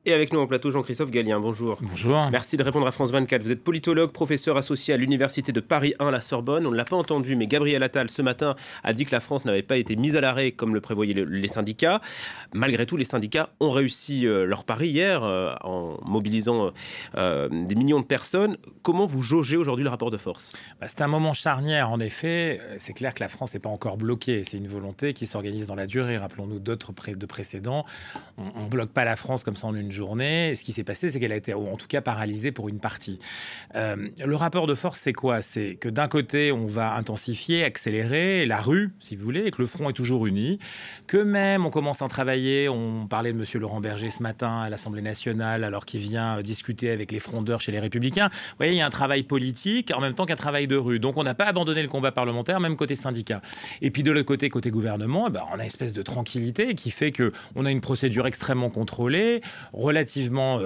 Et avec nous en plateau, Jean-Christophe Gallien, bonjour. Bonjour. Merci de répondre à France 24. Vous êtes politologue, professeur associé à l'Université de Paris 1, la Sorbonne. On ne l'a pas entendu, mais Gabriel Attal, ce matin, a dit que la France n'avait pas été mise à l'arrêt comme le prévoyaient les syndicats. Malgré tout, les syndicats ont réussi leur pari hier en mobilisant des millions de personnes. Comment vous jaugez aujourd'hui le rapport de force ? C'est un moment charnière, en effet. C'est clair que la France n'est pas encore bloquée. C'est une volonté qui s'organise dans la durée. Rappelons-nous d'autres de précédents. On ne bloque pas la France comme ça en une journée. Ce qui s'est passé, c'est qu'elle a été, en tout cas, paralysée pour une partie. Le rapport de force, c'est quoi ? C'est que d'un côté, on va intensifier, accélérer la rue, si vous voulez, et que le front est toujours uni. Que même, on commence à travailler. On parlait de M. Laurent Berger ce matin à l'Assemblée nationale, alors qu'il vient discuter avec les frondeurs chez les Républicains. Vous voyez, il y a un travail politique en même temps qu'un travail de rue. Donc, on n'a pas abandonné le combat parlementaire, même côté syndicat. Et puis, de l'autre côté, côté gouvernement, on a une espèce de tranquillité qui fait qu'on a une procédure extrêmement contrôlée, relativement,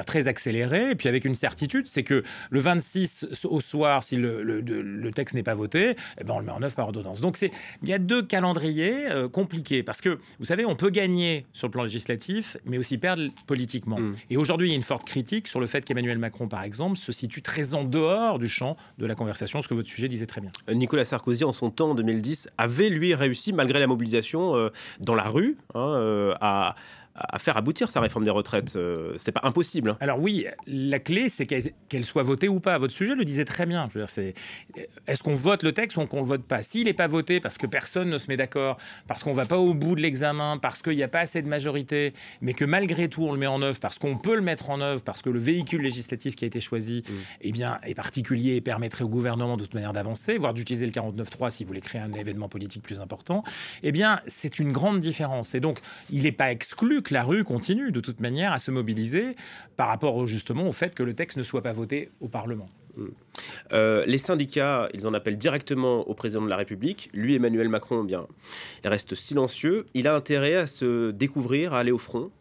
très accélérée, et puis avec une certitude, c'est que le 26 au soir, si le texte n'est pas voté, on le met en œuvre par ordonnance. Donc il y a deux calendriers compliqués, parce que, vous savez, on peut gagner sur le plan législatif, mais aussi perdre politiquement. Et aujourd'hui, il y a une forte critique sur le fait qu'Emmanuel Macron, par exemple, se situe très en dehors du champ de la conversation, ce que votre sujet disait très bien. Nicolas Sarkozy, en son temps, en 2010, avait, lui, réussi, malgré la mobilisation dans la rue, à faire aboutir sa réforme des retraites. C'est pas impossible. Hein. Alors oui, la clé, c'est qu'elle soit votée ou pas. Votre sujet le disait très bien. Je veux dire, est-ce qu'on vote le texte ou qu'on le vote pas ? S'il n'est pas voté parce que personne ne se met d'accord, parce qu'on va pas au bout de l'examen, parce qu'il n'y a pas assez de majorité, mais que malgré tout on le met en œuvre, parce qu'on peut le mettre en œuvre, parce que le véhicule législatif qui a été choisi est particulier et permettrait au gouvernement de toute manière d'avancer, voire d'utiliser le 49.3 s'il voulait créer un événement politique plus important, c'est une grande différence. Et donc, il n'est pas exclu que la rue continue de toute manière à se mobiliser par rapport justement au fait que le texte ne soit pas voté au Parlement. Les syndicats, ils en appellent directement au président de la République. Lui, Emmanuel Macron, il reste silencieux. Il a intérêt à se découvrir, à aller au front.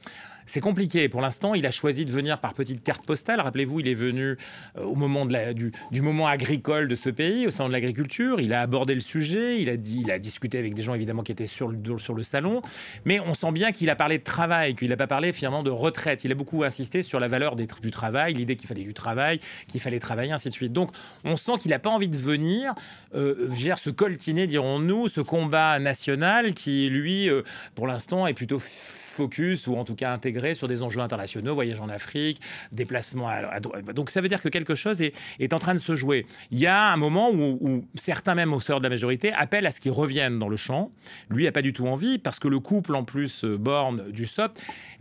C'est compliqué. Pour l'instant, il a choisi de venir par petite carte postale. Rappelez-vous, il est venu au moment du moment agricole de ce pays, au sein de l'agriculture. Il a abordé le sujet. Il a discuté avec des gens, évidemment, qui étaient sur le salon. Mais on sent bien qu'il a parlé de travail, qu'il n'a pas parlé, finalement, de retraite. Il a beaucoup insisté sur la valeur du travail, l'idée qu'il fallait du travail, qu'il fallait travailler, ainsi de suite. Donc, on sent qu'il n'a pas envie de venir se coltiner, dirons-nous, ce combat national qui, lui, pour l'instant, est plutôt focus, ou en tout cas intégré sur des enjeux internationaux, voyage en Afrique, déplacement à droite. Donc ça veut dire que quelque chose est en train de se jouer. Il y a un moment où certains, même au sein de la majorité, appellent à ce qu'il revienne dans le champ. Lui n'a pas du tout envie, parce que le couple, en plus, Borne du SOP,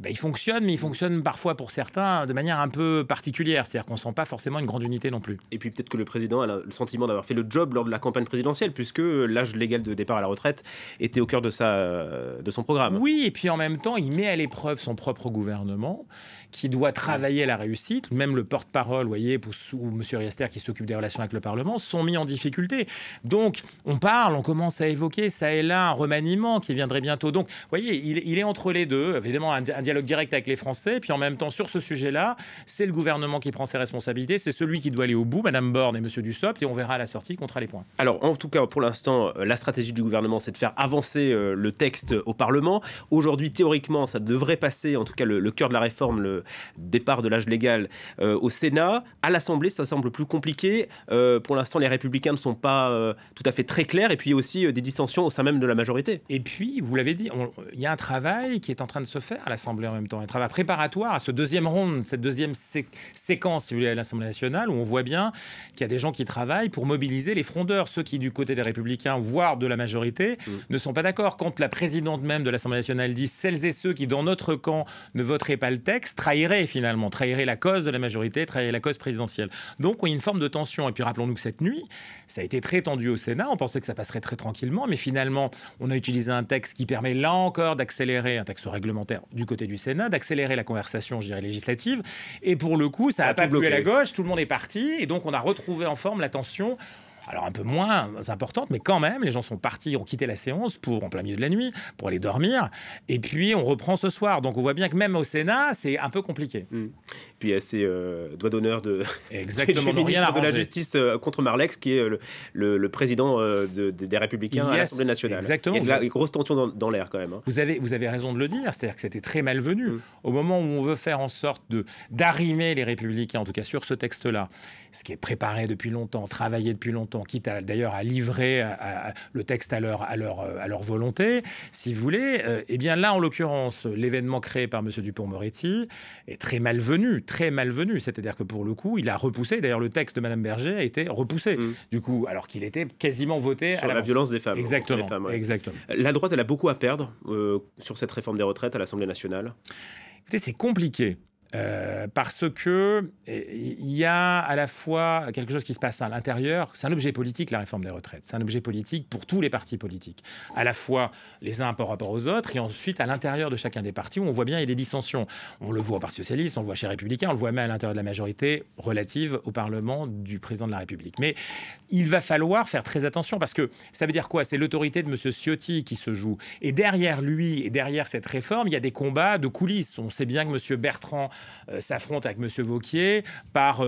il fonctionne, mais il fonctionne parfois pour certains de manière un peu particulière. C'est-à-dire qu'on ne sent pas forcément une grande unité non plus. Et puis peut-être que le président a le sentiment d'avoir fait le job lors de la campagne présidentielle, puisque l'âge légal de départ à la retraite était au cœur de son programme. Oui, et puis en même temps, il met à l'épreuve son propre gouvernement qui doit travailler à la réussite. Même le porte-parole, vous voyez, ou M. Riester qui s'occupe des relations avec le Parlement, sont mis en difficulté. Donc, on commence à évoquer ça et là un remaniement qui viendrait bientôt. Donc, vous voyez, il est entre les deux. Évidemment, un dialogue direct avec les Français. Puis en même temps, sur ce sujet-là, c'est le gouvernement qui prend ses responsabilités. C'est celui qui doit aller au bout, Mme Borne et M. Dussopt. Et on verra à la sortie contre les points. Alors, en tout cas, pour l'instant, la stratégie du gouvernement, c'est de faire avancer le texte au Parlement. Aujourd'hui, théoriquement, ça devrait passer, en tout cas le cœur de la réforme, le départ de l'âge légal au Sénat. À l'Assemblée, ça semble plus compliqué. Pour l'instant, les Républicains ne sont pas tout à fait très clairs. Et puis, il y a aussi des dissensions au sein même de la majorité. Et puis, vous l'avez dit, il y a un travail qui est en train de se faire à l'Assemblée en même temps. Un travail préparatoire à ce deuxième round, cette deuxième séquence, si vous voulez, à l'Assemblée nationale, où on voit bien qu'il y a des gens qui travaillent pour mobiliser les frondeurs. Ceux qui, du côté des Républicains, voire de la majorité, ne sont pas d'accord. Quand la présidente même de l'Assemblée nationale dit « celles et ceux qui, dans notre camp, ne voteraient pas le texte », trahiraient la cause de la majorité, trahiraient la cause présidentielle. Donc, il y a une forme de tension. Et puis, rappelons-nous que cette nuit, ça a été très tendu au Sénat. On pensait que ça passerait très tranquillement, mais finalement, on a utilisé un texte qui permet, là encore, d'accélérer, un texte réglementaire du côté du Sénat, d'accélérer la conversation, je dirais, législative. Et pour le coup, ça n'a pas plu à la gauche, tout le monde est parti. Et donc, on a retrouvé en forme la tension. Alors un peu moins importante, mais quand même, les gens sont partis, ont quitté la séance en plein milieu de la nuit, pour aller dormir. Et puis, on reprend ce soir. Donc, on voit bien que même au Sénat, c'est un peu compliqué. puis à ses doigts d'honneur de Exactement, du ministre de la arrangé. Justice contre Marlex, qui est le président des Républicains à l'Assemblée nationale. Exactement. Il y a une grosse tension dans l'air quand même. Vous avez raison de le dire, c'est-à-dire que c'était très malvenu. Au moment où on veut faire en sorte d'arrimer les Républicains, en tout cas sur ce texte-là, ce qui est préparé depuis longtemps, travaillé depuis longtemps, quitte d'ailleurs à livrer le texte à leur volonté, si vous voulez, eh bien là, en l'occurrence, l'événement créé par M. Dupond-Moretti est très malvenu. C'est-à-dire que pour le coup, il a repoussé, d'ailleurs le texte de Mme Berger a été repoussé, du coup, alors qu'il était quasiment voté sur la violence des femmes. Exactement. Les femmes, ouais. Exactement. La droite, elle a beaucoup à perdre sur cette réforme des retraites à l'Assemblée nationale. Écoutez, c'est compliqué. Parce que il y a à la fois quelque chose qui se passe à l'intérieur. C'est un objet politique, la réforme des retraites. C'est un objet politique pour tous les partis politiques. À la fois les uns par rapport aux autres, et ensuite à l'intérieur de chacun des partis, où on voit bien il y a des dissensions. On le voit au Parti socialiste, on le voit chez les Républicains, on le voit même à l'intérieur de la majorité relative au Parlement du président de la République. Mais il va falloir faire très attention, parce que ça veut dire quoi? C'est l'autorité de M. Ciotti qui se joue. Et derrière lui, et derrière cette réforme, il y a des combats de coulisses. On sait bien que M. Bertrand s'affronte avec M. Wauquiez par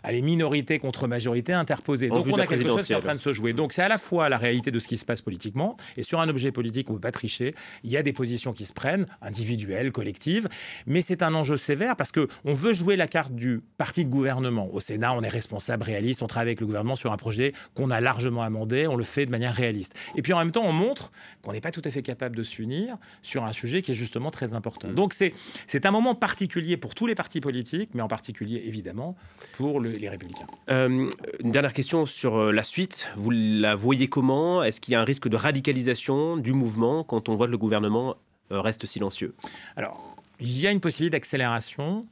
les minorités contre majorité interposées. Donc on a quelque chose qui est en train de se jouer. Donc c'est à la fois la réalité de ce qui se passe politiquement, et sur un objet politique, on ne peut pas tricher. Il y a des positions qui se prennent, individuelles, collectives, mais c'est un enjeu sévère parce qu'on veut jouer la carte du parti de gouvernement. Au Sénat, on est responsable, réaliste, on travaille avec le gouvernement sur un projet qu'on a largement amendé, on le fait de manière réaliste. Et puis en même temps, on montre qu'on n'est pas tout à fait capable de s'unir sur un sujet qui est justement très important. Donc c'est un moment particulier pour tous les partis politiques, mais en particulier, évidemment, pour les Républicains. Une dernière question sur la suite. Vous la voyez comment? Est-ce qu'il y a un risque de radicalisation du mouvement quand on voit que le gouvernement reste silencieux? Alors, il y a une possibilité d'accélération.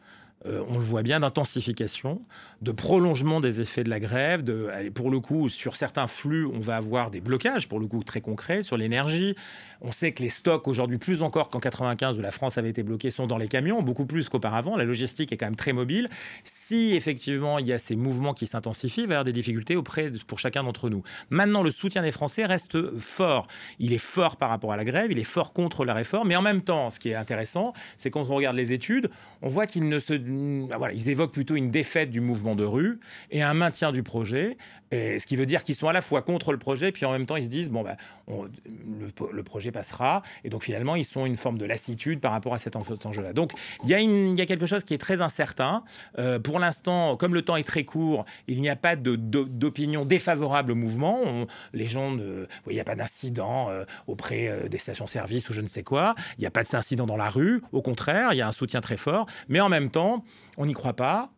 On le voit bien, d'intensification, de prolongement des effets de la grève. Pour le coup, sur certains flux, on va avoir des blocages, pour le coup, très concrets, sur l'énergie. On sait que les stocks, aujourd'hui, plus encore qu'en 95, où la France avait été bloquée, sont dans les camions, beaucoup plus qu'auparavant. La logistique est quand même très mobile. Si, effectivement, il y a ces mouvements qui s'intensifient, il va y avoir des difficultés pour chacun d'entre nous. Maintenant, le soutien des Français reste fort. Il est fort par rapport à la grève, il est fort contre la réforme, mais en même temps, ce qui est intéressant, c'est quand on regarde les études, on voit qu'ils ils évoquent plutôt une défaite du mouvement de rue et un maintien du projet, et ce qui veut dire qu'ils sont à la fois contre le projet, puis en même temps ils se disent le projet passera, et donc finalement ils sont une forme de lassitude par rapport à cet enjeu-là. Donc il y a quelque chose qui est très incertain. Pour l'instant, comme le temps est très court, il n'y a pas d'opinion défavorable au mouvement. Les gens il n'y a pas d'incident auprès des stations-service ou je ne sais quoi. Il n'y a pas d'incident dans la rue. Au contraire, il y a un soutien très fort, mais en même temps, on n'y croit pas.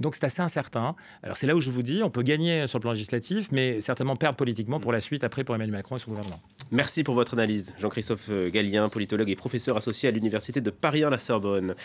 Donc c'est assez incertain. Alors c'est là où je vous dis, on peut gagner sur le plan législatif, mais certainement perdre politiquement pour la suite, après, pour Emmanuel Macron et son gouvernement. Merci pour votre analyse. Jean-Christophe Gallien, politologue et professeur associé à l'Université de Paris 1 la Sorbonne.